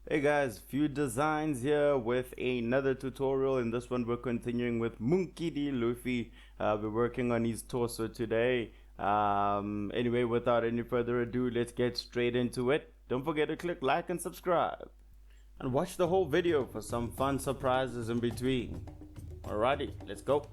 Hey guys, few designs here with another tutorial. In this one we're continuing with Monkey D. Luffy. We're working on his torso today. Anyway, without any further ado, let's get straight into it. Don't forget to click like and subscribe. And watch the whole video for some fun surprises in between. Alrighty, let's go.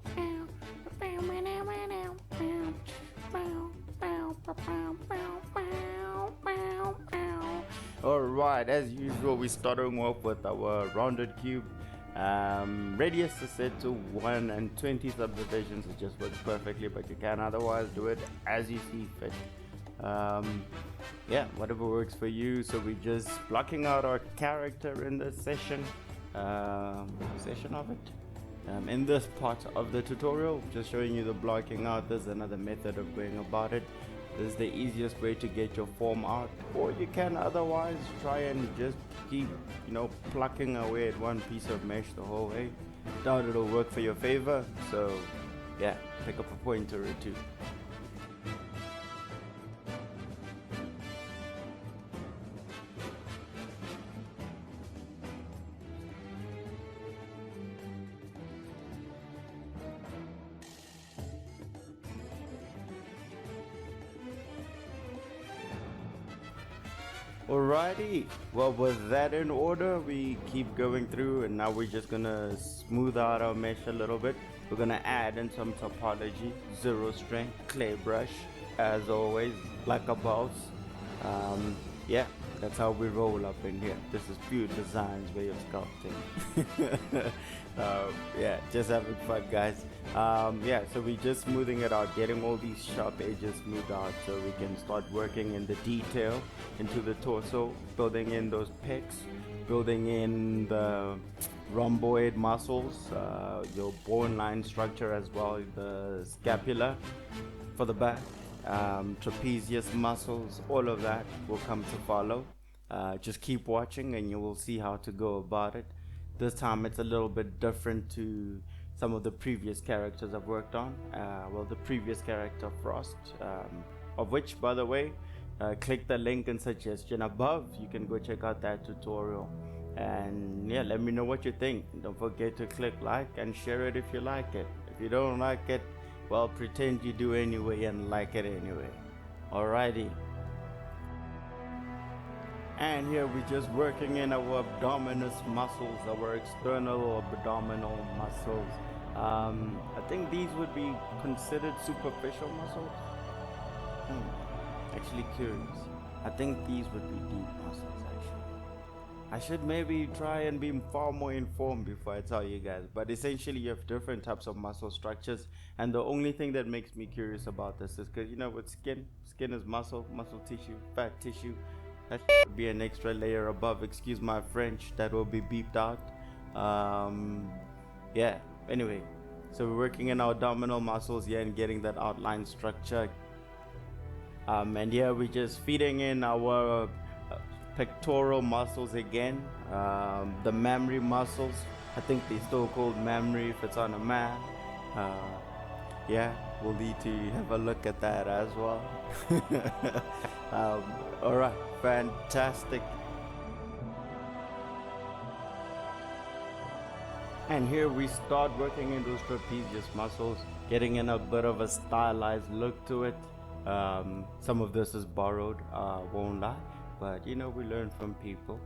Alright, as usual, we're starting off with our rounded cube. Radius is set to 1 and 20 subdivisions. It just works perfectly, but you can otherwise do it as you see fit. Yeah, whatever works for you. So we're just blocking out our character in this session of it. In this part of the tutorial, just showing you the blocking out. There's another method of going about it. This is the easiest way to get your form out, or you can otherwise try and just keep, plucking away at one piece of mesh the whole way. Doubt it'll work for your favor, so yeah, pick up a pointer or two. Alrighty, well, with that in order, we keep going through, and now we're just gonna smooth out our mesh a little bit. We're gonna add in some topology, zero strength, clay brush, as always, like a boss. Yeah, that's how we roll up in here. This is pure design's way of sculpting. Yeah, just having fun, guys. Yeah, so we're just smoothing it out, getting all these sharp edges smoothed out so we can start working in the detail into the torso, building in those pecs, building in the rhomboid muscles, your bone line structure as well, the scapula for the back, trapezius muscles, all of that will come to follow. Just keep watching and you will see how to go about it. This time it's a little bit different to some of the previous characters I've worked on. Well, the previous character Frost, of which, by the way, click the link in suggestion above. You can go check out that tutorial, and yeah, let me know what you think. Don't forget to click like and share it if you like it. If you don't like it, well, pretend you do anyway and like it anyway. Alrighty. And here we're just working in our abdominis muscles, our external abdominal muscles. I think these would be considered superficial muscles. Actually curious. I think these would be deep muscles actually. I should maybe try and be far more informed before I tell you guys. But essentially you have different types of muscle structures. And the only thing that makes me curious about this is because with skin is muscle tissue, fat tissue. That should be an extra layer above, excuse my French, that will be beeped out. Yeah, anyway, so we're working in our abdominal muscles here and getting that outline structure. And here we're just feeding in our pectoral muscles again, the mammary muscles. I think they're still called mammary if it's on a man. Yeah, we'll need to have a look at that as well. Alright, fantastic. And here we start working in those trapezius muscles, getting in a bit of a stylized look to it. Some of this is borrowed, won't lie, but we learn from people.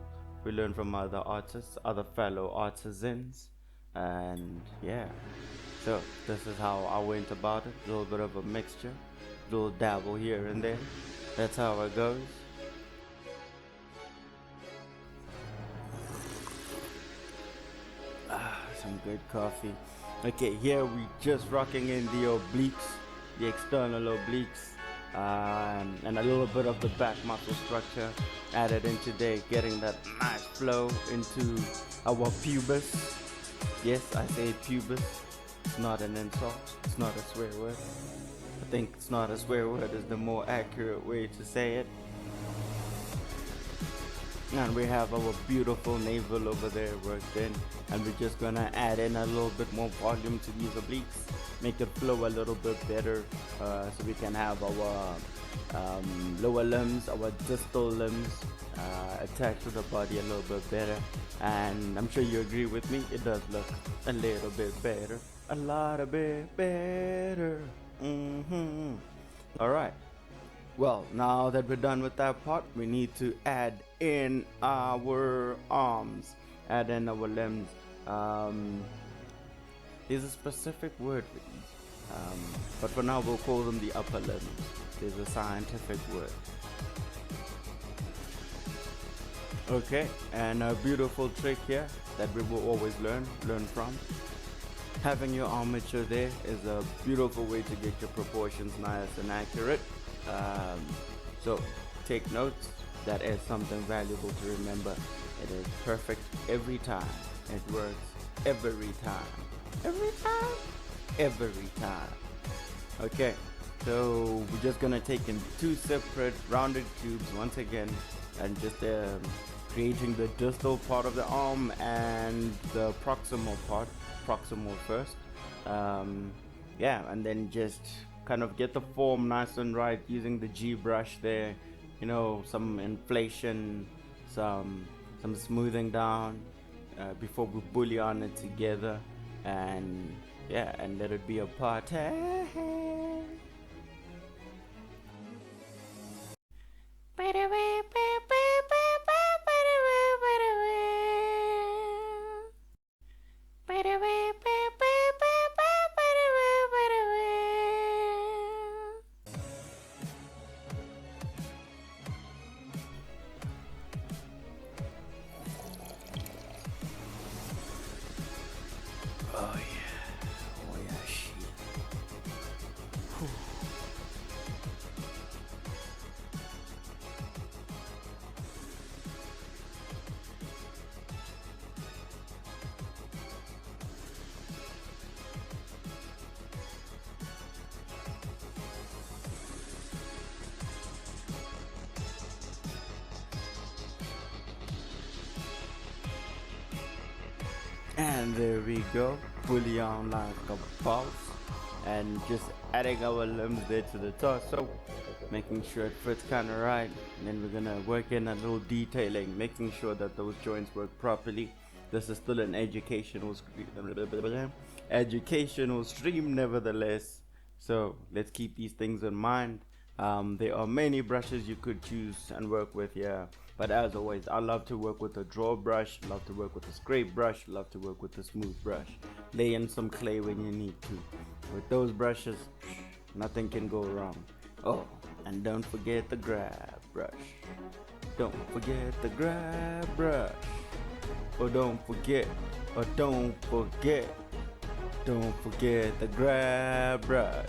We learn from other artists, other fellow artisans, and yeah. So this is how I went about it. A little bit of a mixture, a little dabble here and there. That's how it goes. Some good coffee. Okay, here we just rocking in the obliques, the external obliques, and a little bit of the back muscle structure added in today, getting that nice flow into our pubis. Yes, I say pubis. It's not an insult. It's not a swear word. I think it's not a swear word is the more accurate way to say it. And we have our beautiful navel over there worked in, and we're just gonna add in a little bit more volume to these obliques, make it flow a little bit better, so we can have our lower limbs, our distal limbs attached to the body a little bit better. And I'm sure you agree with me, it does look a little bit better, a lot a bit better. All right. Well, now that we're done with that part, we need to add in our arms, add in our limbs. There's a specific word for these, but for now we'll call them the upper limbs. There's a scientific word. Okay, and a beautiful trick here that we will always learn from. Having your armature there is a beautiful way to get your proportions nice and accurate. So take notes. That is something valuable to remember. It is perfect every time. It works every time. Every time? Every time. Okay, so we're just gonna take in two separate rounded cubes once again, and just creating the distal part of the arm and the proximal part. Proximal first. Yeah, and then just kind of get the form nice and right using the G brush there, you know, some inflation, some smoothing down before we bouillon it together, and yeah, and let it be a party. Oh yeah, oh yeah, shit. Whew. And there we go, bouillon like a boss, and just adding our limbs there to the torso, making sure it fits kind of right. And then we're gonna work in a little detailing, making sure that those joints work properly. This is still an educational stream nevertheless, so let's keep these things in mind. There are many brushes you could choose and work with, yeah. But as always, I love to work with a draw brush, love to work with a scrape brush, love to work with a smooth brush. Lay in some clay when you need to. With those brushes, nothing can go wrong. Oh, and don't forget the grab brush. Don't forget the grab brush. Or don't forget the grab brush.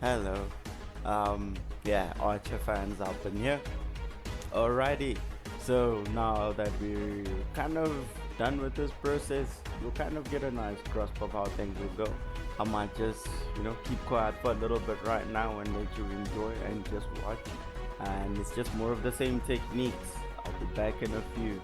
Hello, yeah, Archer fans up in here. Alrighty, so now that we're kind of done with this process, you'll kind of get a nice grasp of how things will go. I might just, you know, keep quiet for a little bit right now and let you enjoy and just watch. And it's just more of the same techniques. I'll be back in a few.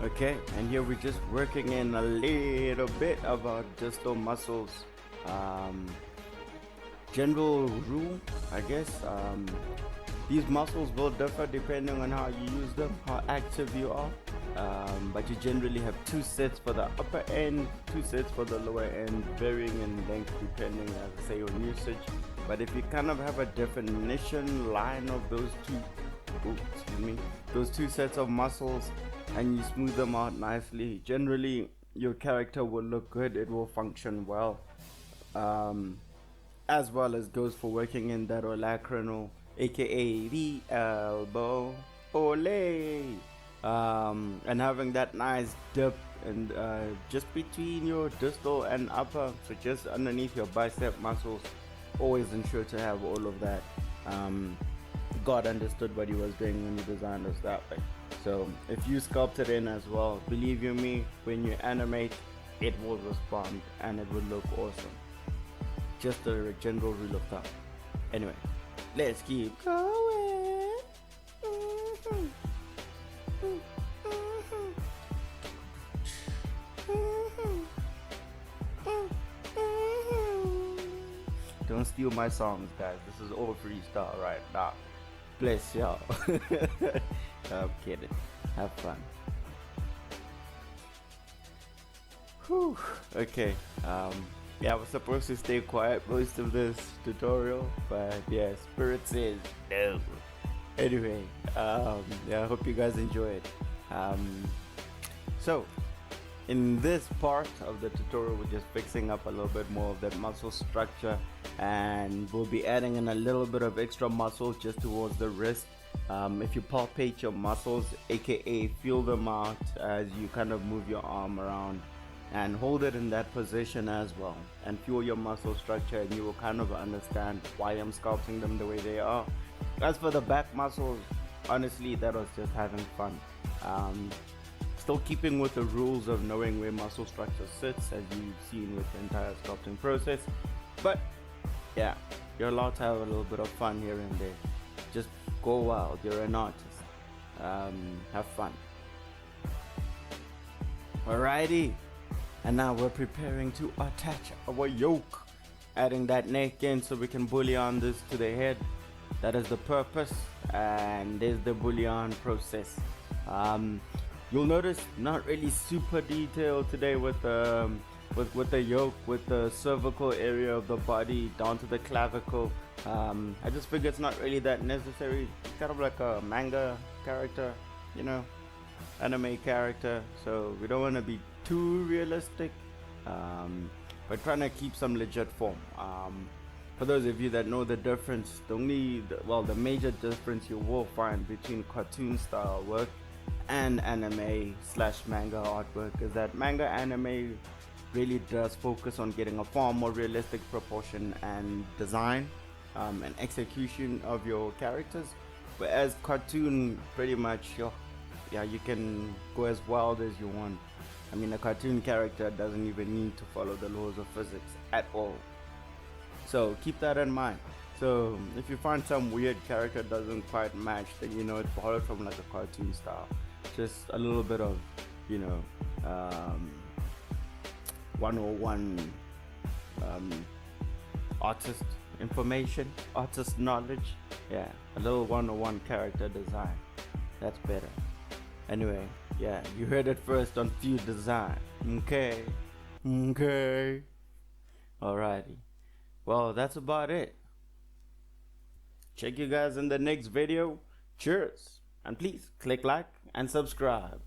Okay, and here we're just working in a little bit of our distal muscles, general rule, I guess, these muscles will differ depending on how you use them, how active you are. But you generally have 2 sets for the upper end, 2 sets for the lower end, varying in length depending, as I say, on usage. But if you kind of have a definition line of those those 2 sets of muscles, and you smooth them out nicely, generally your character will look good, it will function well. As well as goes for working in that olecranon, aka the elbow, ole, and having that nice dip and just between your distal and upper, so just underneath your bicep muscles. Always ensure to have all of that. God understood what he was doing when he designed us that way. So if you sculpt it in as well, believe you me, when you animate, it will respond and it will look awesome. Just a general rule of thumb. Anyway, let's keep going. Don't steal my songs, guys. This is all freestyle right now. Bless y'all. I'm kidding. Have fun. Whew. Okay. Yeah, I was supposed to stay quiet most of this tutorial, but yeah, Spirit says no. Anyway, yeah, I hope you guys enjoyed. So, in this part of the tutorial, we're just fixing up a little bit more of that muscle structure, and we'll be adding in a little bit of extra muscle just towards the wrist. If you palpate your muscles, aka feel them out as you kind of move your arm around, and hold it in that position as well, and feel your muscle structure, and you will kind of understand why I'm sculpting them the way they are. As for the back muscles, honestly, that was just having fun. Still keeping with the rules of knowing where muscle structure sits, as you've seen with the entire sculpting process. But yeah, you're allowed to have a little bit of fun here and there. Just go wild, you're an artist. Have fun. Alrighty, and now we're preparing to attach our yoke, adding that neck in so we can bullion this to the head. That is the purpose, and there's the bullion process. You'll notice not really super detailed today with the yoke, with the cervical area of the body down to the clavicle. I just figure it's not really that necessary. It's kind of like a manga character, you know, anime character. So we don't want to be too realistic. But trying to keep some legit form. For those of you that know the difference, the major difference you will find between cartoon style work and anime / manga artwork is that manga anime really does focus on getting a far more realistic proportion and design and execution of your characters, whereas cartoon pretty much you can go as wild as you want. I mean, a cartoon character doesn't even need to follow the laws of physics at all, so keep that in mind. So if you find some weird character doesn't quite match, then you know it's borrowed from like a cartoon style. Just a little bit of, 101 artist information, artist knowledge. Yeah, a little 101 character design. That's better. Anyway, yeah, you heard it first on Few Design. Okay. Alrighty. Well, that's about it. Check you guys in the next video. Cheers. And please click like and subscribe.